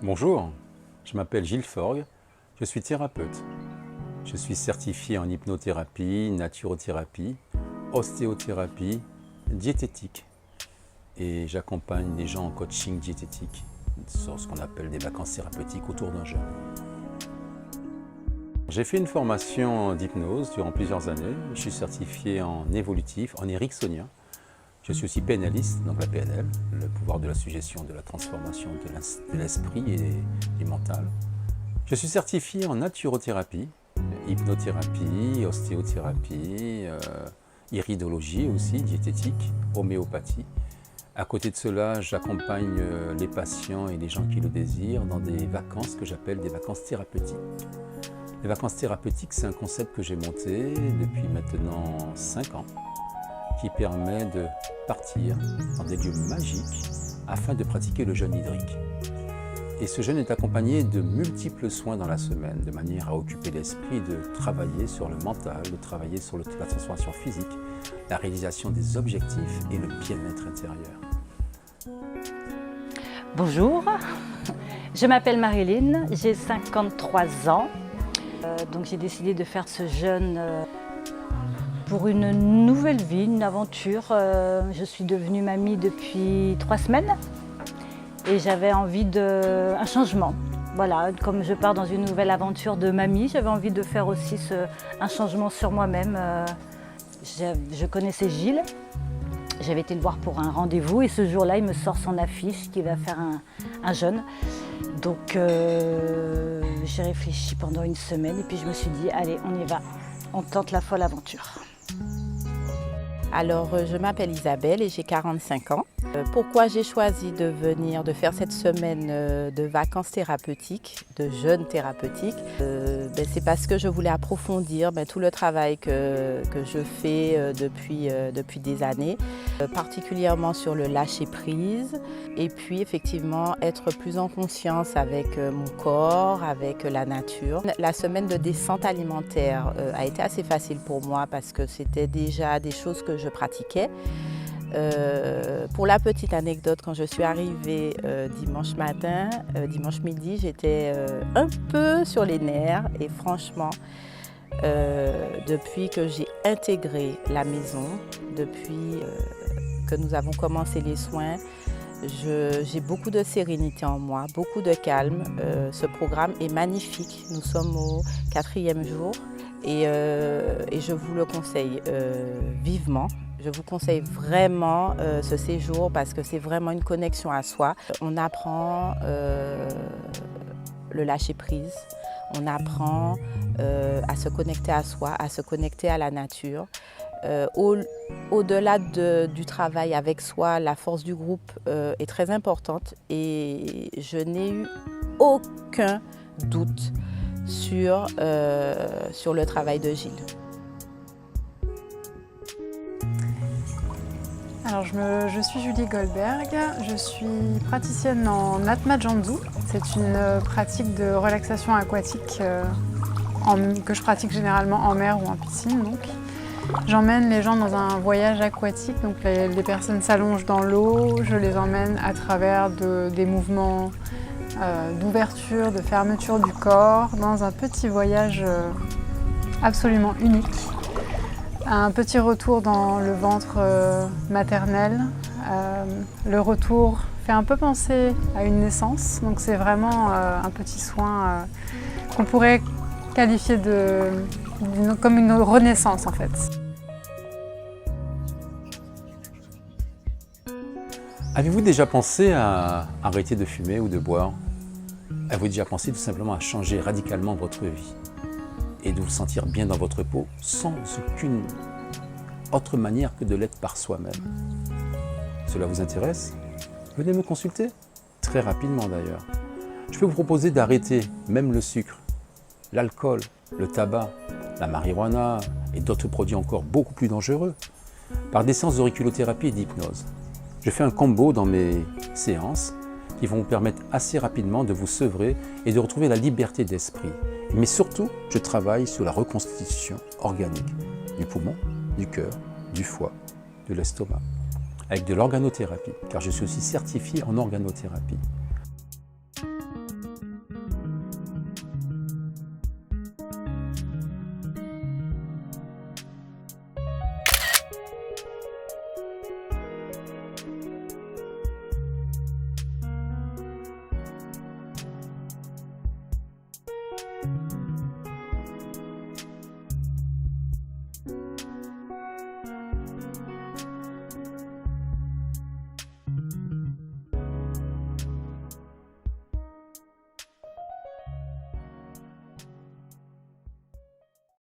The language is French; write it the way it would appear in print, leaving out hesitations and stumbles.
Bonjour, je m'appelle Gilles Forgue, je suis thérapeute. Je suis certifié en hypnothérapie, naturothérapie, ostéothérapie, diététique. Et j'accompagne les gens en coaching diététique sur ce qu'on appelle des vacances thérapeutiques autour d'un jeûne. J'ai fait une formation d'hypnose durant plusieurs années. Je suis certifié en évolutif, en ericksonien. Je suis aussi pénaliste, donc la PNL, le pouvoir de la suggestion, de la transformation de l'esprit et du mental. Je suis certifié en naturothérapie, hypnothérapie, ostéothérapie, iridologie aussi, diététique, homéopathie. À côté de cela, j'accompagne les patients et les gens qui le désirent dans des vacances que j'appelle des vacances thérapeutiques. Les vacances thérapeutiques, c'est un concept que j'ai monté depuis maintenant 5 ans, qui permet de partir dans des lieux magiques afin de pratiquer le jeûne hydrique. Et ce jeûne est accompagné de multiples soins dans la semaine, de manière à occuper l'esprit, de travailler sur le mental, de travailler sur la transformation physique, la réalisation des objectifs et le bien-être intérieur. Bonjour, je m'appelle Marilyn, j'ai 53 ans. Donc j'ai décidé de faire ce jeûne pour une nouvelle vie, une aventure. Je suis devenue mamie depuis 3 semaines et j'avais envie d'un changement. Voilà, comme je pars dans une nouvelle aventure de mamie, j'avais envie de faire aussi un changement sur moi-même. Je connaissais Gilles, j'avais été le voir pour un rendez-vous et ce jour-là, il me sort son affiche qu'il va faire un jeûne. Donc j'ai réfléchi pendant une semaine et puis je me suis dit, allez, on y va, on tente la folle aventure. Alors, je m'appelle Isabelle et j'ai 45 ans. Pourquoi j'ai choisi de faire cette semaine de vacances thérapeutiques, de jeûne thérapeutique? C'est parce que je voulais approfondir tout le travail que je fais depuis des années, particulièrement sur le lâcher-prise et puis effectivement être plus en conscience avec mon corps, avec la nature. La semaine de descente alimentaire a été assez facile pour moi parce que c'était déjà des choses que je pratiquais. Pour la petite anecdote, quand je suis arrivée dimanche midi, j'étais un peu sur les nerfs et franchement, depuis que j'ai intégré la maison, depuis que nous avons commencé les soins, j'ai beaucoup de sérénité en moi, beaucoup de calme. Ce programme est magnifique. Nous sommes au 4e jour et je vous le conseille vivement. Je vous conseille vraiment ce séjour parce que c'est vraiment une connexion à soi. On apprend le lâcher-prise, on apprend à se connecter à soi, à se connecter à la nature. Au-delà du travail avec soi, la force du groupe est très importante et je n'ai eu aucun doute sur le travail de Gilles. Alors je suis Julie Goldberg, je suis praticienne en Atma Jandu. C'est une pratique de relaxation aquatique que je pratique généralement en mer ou en piscine. J'emmène les gens dans un voyage aquatique, donc les personnes s'allongent dans l'eau, je les emmène à travers des mouvements d'ouverture, de fermeture du corps, dans un petit voyage absolument unique. Un petit retour dans le ventre maternel. Le retour fait un peu penser à une naissance, donc c'est vraiment un petit soin qu'on pourrait qualifier comme une renaissance en fait. Avez-vous déjà pensé à arrêter de fumer ou de boire? Avez-vous déjà pensé tout simplement à changer radicalement votre vie et de vous sentir bien dans votre peau sans aucune autre manière que de l'être par soi-même? Cela vous intéresse? Venez me consulter, très rapidement d'ailleurs. Je peux vous proposer d'arrêter même le sucre, l'alcool, le tabac, la marijuana et d'autres produits encore beaucoup plus dangereux par des séances d'auriculothérapie et d'hypnose. Je fais un combo dans mes séances qui vont vous permettre assez rapidement de vous sevrer et de retrouver la liberté d'esprit. Mais surtout, je travaille sur la reconstitution organique du poumon, du cœur, du foie, de l'estomac, avec de l'organothérapie, car je suis aussi certifié en organothérapie.